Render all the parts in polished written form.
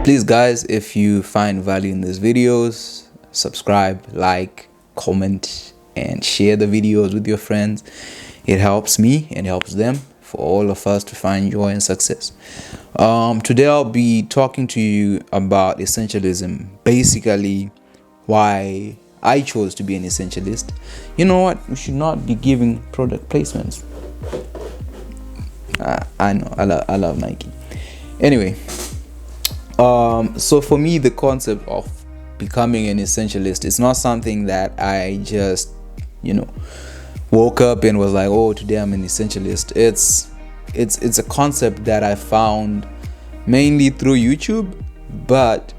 Please guys, if you find value in these videos, subscribe, like, comment, and share the videos with your friends. It helps me and helps them, for all of us to find joy and success. Today I'll be talking to you about essentialism, basically why I chose to be an essentialist. You know what, we should not be giving product placements. I know, I love Nike. Anyway, so for me, the concept of becoming an essentialist is not something that I just, woke up and was like, oh, today I'm an essentialist. It's a concept that I found mainly through YouTube, but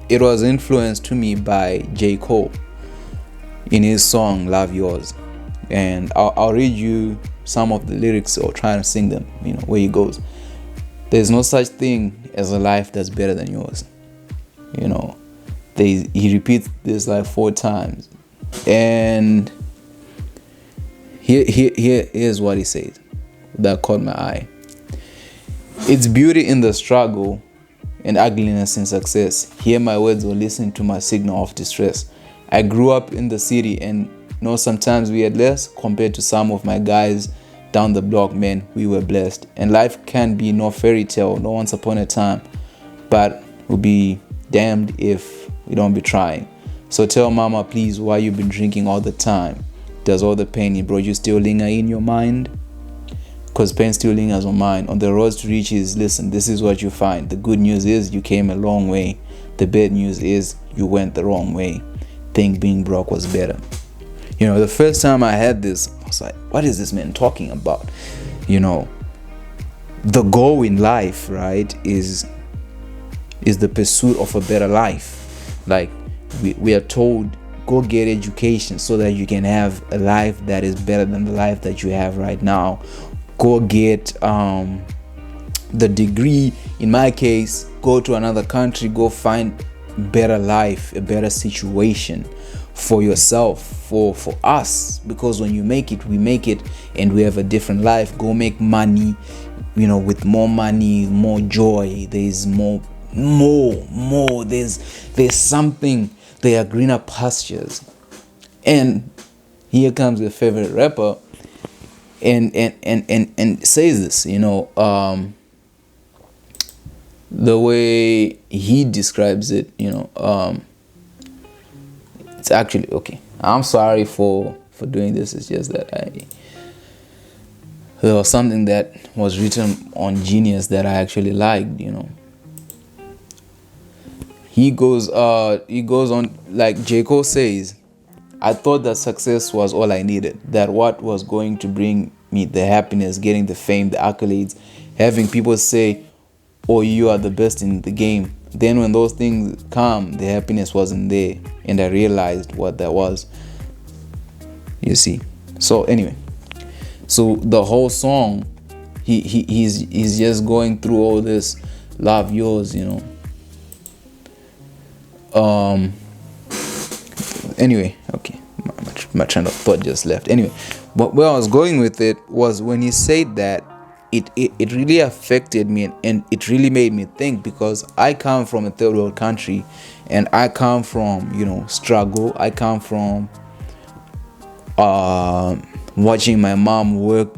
it was influenced to me by J.Cole in his song Love Yourz. And I'll read you some of the lyrics or try to sing them, where he goes. There's no such thing as a life that's better than yours. He repeats this like 4 times. And here's what he says that caught my eye. It's beauty in the struggle and ugliness in success. Hear my words or listen to my signal of distress. I grew up in the city and know sometimes we had less compared to some of my guys down the block. Man, we were blessed. And life can be no fairy tale, no once upon a time, but we'll be damned if we don't be trying. So tell mama, please, why you been drinking all the time? Does all the pain it brought you still linger in your mind? Because pain still lingers on mine. On the roads to riches, listen, this is what you find. The good news is you came a long way. The bad news is you went the wrong way. Think being broke was better. The first time I had this, I was like, what is this man talking about? The goal in life, right, is the pursuit of a better life. Like we are told, go get education so that you can have a life that is better than the life that you have right now. Go get the degree. In my case, go to another country, go find better life, a better situation for yourself, for us, because when you make it, we make it, and we have a different life. Go make money, with more money, more joy. There's more. There's something. There are greener pastures. And here comes your favorite rapper, and says this, the way he describes it, it's actually okay. I'm sorry for doing this. It's just that there was something that was written on Genius that I actually liked. He goes on, like J.Cole says, I thought that success was all I needed, that what was going to bring me the happiness, getting the fame, the accolades, having people say, oh, you are the best in the game. Then when those things come, the happiness wasn't there, and I realized what that was. You see. So anyway, so the whole song, he's just going through all this love yours, Anyway, okay, my train of thought just left. Anyway, but where I was going with it was when he said that, it really affected me, and it really made me think, because I come from a third world country, and I come from struggle. I come from watching my mom work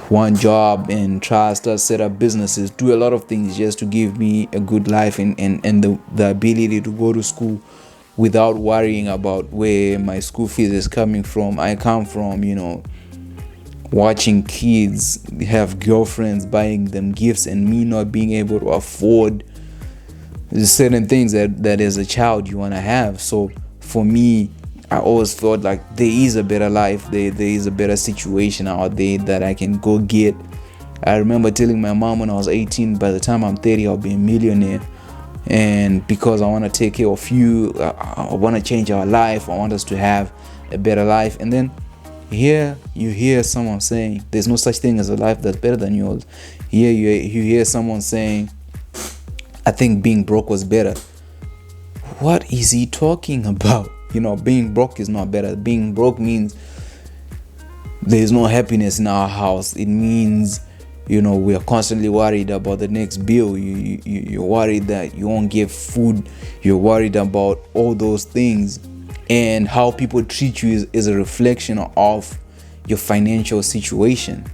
one job and try to set up businesses, do a lot of things just to give me a good life and the ability to go to school without worrying about where my school fees is coming from. I come from watching kids have girlfriends buying them gifts, and me not being able to afford certain things that as a child you want to have. So for me, I always felt like there is a better life, there is a better situation out there that I can go get. I remember telling my mom when I was 18, by the time I'm 30 I'll be a millionaire, and because I want to take care of you, I want to change our life, I want us to have a better life. And then here you hear someone saying there's no such thing as a life that's better than yours. Here you hear someone saying, I think being broke was better. What is he talking about? Being broke is not better. Being broke means there's no happiness in our house. It means We are constantly worried about the next bill. You're worried that you won't get food. You're worried about all those things, and how people treat you is a reflection of your financial situation.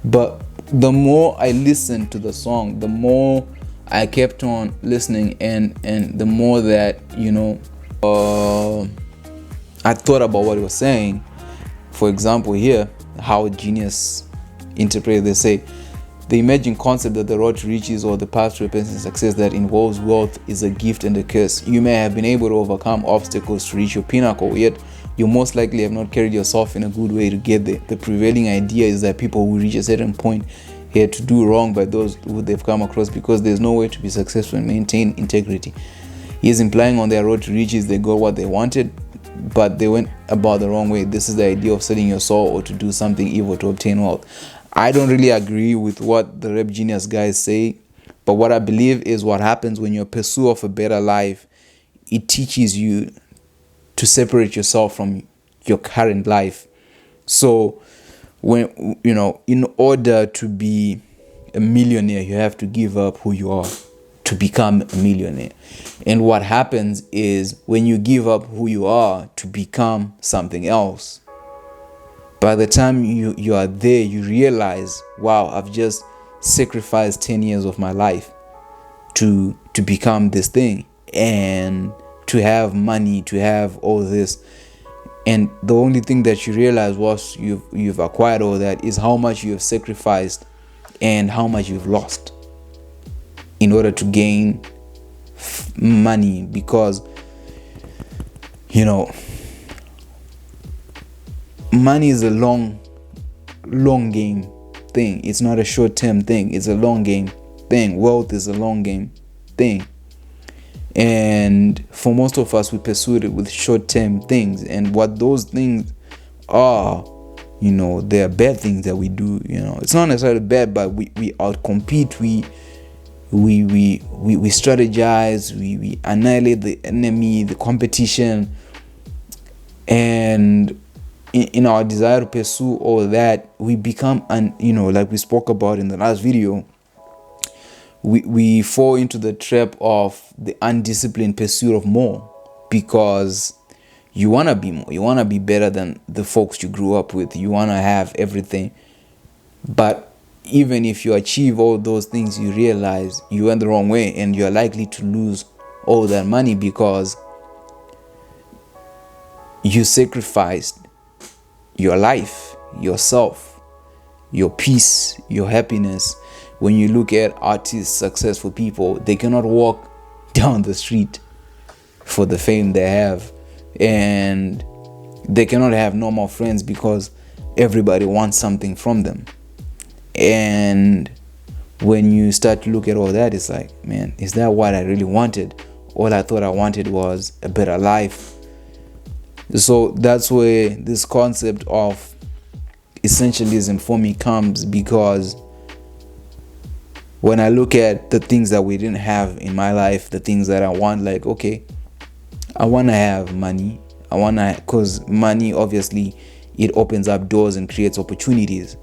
But the more I listened to the song, the more I kept on listening, and the more that I thought about what he was saying. For example, here, how genius interpret, they say, the emerging concept that the road to riches or the path to repentance and success that involves wealth is a gift and a curse. You may have been able to overcome obstacles to reach your pinnacle, yet you most likely have not carried yourself in a good way to get there. The prevailing idea is that people who reach a certain point here to do wrong by those who they've come across, because there's no way to be successful and maintain integrity. He is implying on their road to riches they got what they wanted, but they went about the wrong way. This is the idea of selling your soul or to do something evil to obtain wealth. I don't really agree with what the rap genius guys say, but what I believe is what happens when you pursue of a better life, it teaches you to separate yourself from your current life. So when in order to be a millionaire, you have to give up who you are to become a millionaire. And what happens is when you give up who you are to become something else, by the time you are there, you realize, wow, I've just sacrificed 10 years of my life to become this thing, and to have money, to have all this. And the only thing that you realize once you've acquired all that is how much you have sacrificed and how much you've lost in order to gain money. Because money is a long game thing. It's not a short-term thing. It's a long game thing. Wealth is a long game thing. And for most of us, we pursue it with short-term things. And what those things are, they are bad things that we do. It's not necessarily bad, but we outcompete. We strategize. We annihilate the enemy, the competition, and in our desire to pursue all that, we become, like we spoke about in the last video, we fall into the trap of the undisciplined pursuit of more, because you want to be more. You want to be better than the folks you grew up with. You want to have everything. But even if you achieve all those things, you realize you went the wrong way, and you're likely to lose all that money because you sacrificed your life, yourself, your peace, your happiness. When you look at artists, successful people, they cannot walk down the street for the fame they have, and they cannot have normal friends because everybody wants something from them. And when you start to look at all that, it's like, man, is that what I really wanted? All I thought I wanted was a better life. So that's where this concept of essentialism for me comes, because when I look at the things that we didn't have in my life, the things that I want, like, okay, I want to have money. Because money, obviously, it opens up doors and creates opportunities.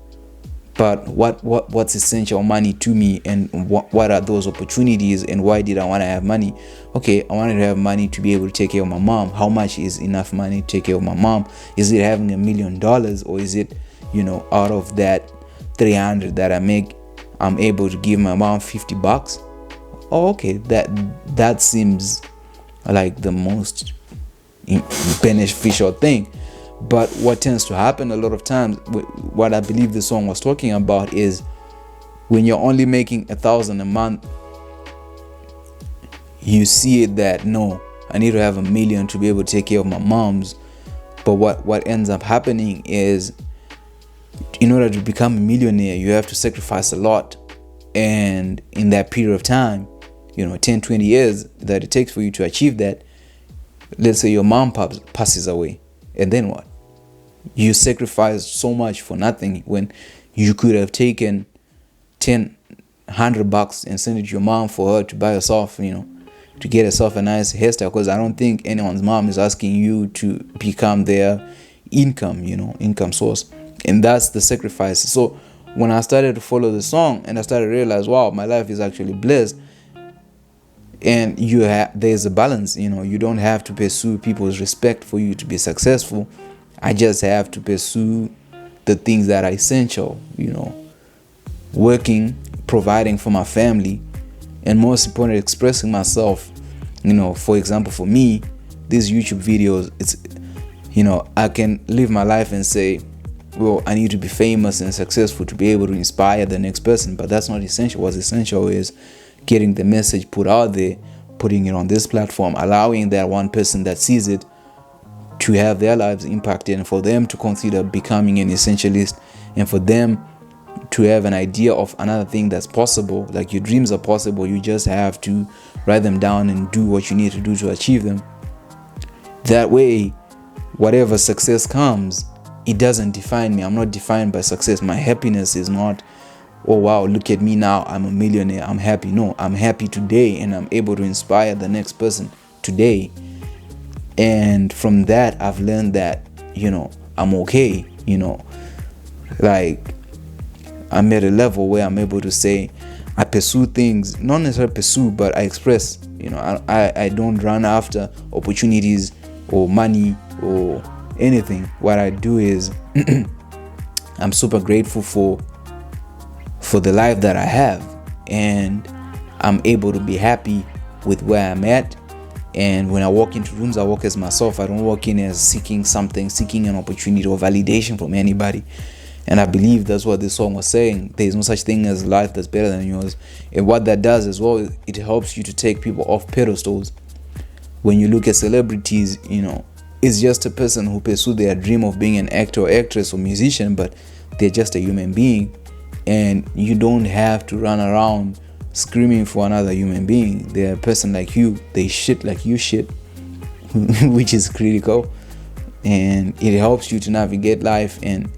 But what's essential money to me, and what are those opportunities, and why did I want to have money? Okay, I wanted to have money to be able to take care of my mom. How much is enough money to take care of my mom? Is it having $1 million, or is it, out of that 300 that I make, I'm able to give my mom $50? Oh, okay, that seems like the most beneficial thing. But what tends to happen a lot of times, what I believe the song was talking about, is when you're only making $1,000 a month, you see it that, no, I need to have $1 million to be able to take care of my mom's. But what ends up happening is, in order to become a millionaire, you have to sacrifice a lot. And in that period of time, 10, 20 years that it takes for you to achieve that, let's say your mom passes away. And then what? You sacrificed so much for nothing, when you could have taken $100 and sent it to your mom for her to buy herself, to get herself a nice hairstyle. Because I don't think anyone's mom is asking you to become their income source. And that's the sacrifice. So when I started to follow the song and I started to realize, wow, my life is actually blessed. And there's a balance. You don't have to pursue people's respect for you to be successful. I just have to pursue the things that are essential, working, providing for my family, and most importantly, expressing myself. For example, for me, these YouTube videos, it's I can live my life and say, well, I need to be famous and successful to be able to inspire the next person, but that's not essential. What's essential is getting the message put out there, putting it on this platform, allowing that one person that sees it to have their lives impacted, and for them to consider becoming an essentialist, and for them to have an idea of another thing that's possible. Like, your dreams are possible. You just have to write them down and do what you need to do to achieve them. That way, whatever success comes, it doesn't define me. I'm not defined by success. My happiness is not, oh wow, look at me now, I'm a millionaire, I'm happy. No, I'm happy today, and I'm able to inspire the next person today. And from that, I've learned that, I'm okay. Like, I'm at a level where I'm able to say I pursue things, not necessarily pursue, but I express. I don't run after opportunities or money or anything. What I do is I'm super grateful for the life that I have, and I'm able to be happy with where I'm at. And when I walk into rooms, I walk as myself. I don't walk in as seeking an opportunity or validation from anybody. And I believe that's what this song was saying. There is no such thing as life that's better than yours. And what that does as well, it helps you to take people off pedestals. When you look at celebrities, it's just a person who pursued their dream of being an actor or actress or musician, but they're just a human being. And you don't have to run around screaming for another human being. They're a person like you. They shit like you shit, which is critical. And it helps you to navigate life and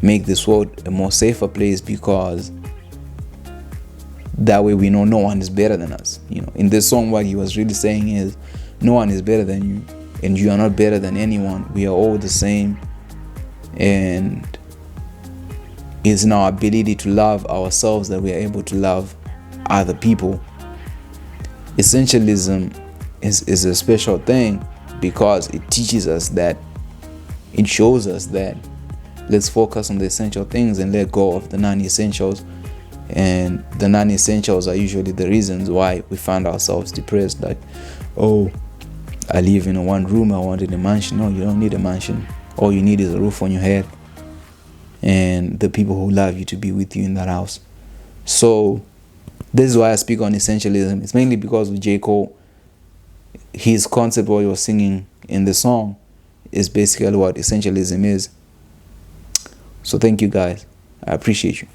make this world a more safer place, because that way we know no one is better than us. In this song, what he was really saying is, no one is better than you, and you are not better than anyone. We are all the same, and it's in our ability to love ourselves that we are able to love other people. Essentialism is a special thing, because it teaches us that, it shows us that let's focus on the essential things and let go of the non-essentials. And the non-essentials are usually the reasons why we find ourselves depressed. Like, oh, I live in a one room, I wanted a mansion. No, you don't need a mansion. All you need is a roof on your head, and the people who love you to be with you in that house. So this is why I speak on essentialism. It's mainly because of J.Cole. His concept, what he was singing in the song, is basically what essentialism is. So thank you guys. I appreciate you.